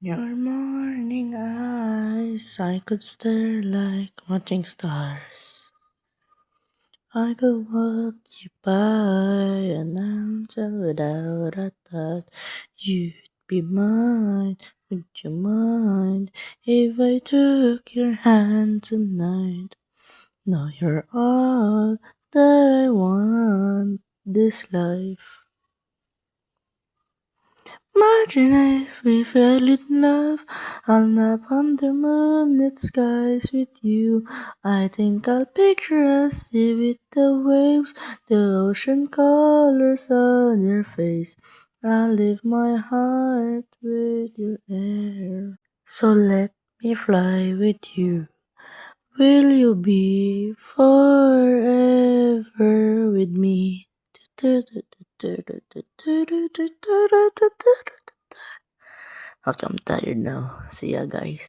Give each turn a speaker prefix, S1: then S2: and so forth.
S1: Your morning eyes, I could stare like watching stars. I could walk you by an angel without a thought. You'd be mine, would you mind if I took your hand tonight? Now you're all that I want this life. Imagine if we fell in love. I'll nap under moonlit skies with you. I think I'll picture us with the waves, the ocean colors on your face. I'll leave my heart with your air. So let me fly with you. Will you be forever with me? Okay, I'm tired now. See ya, guys.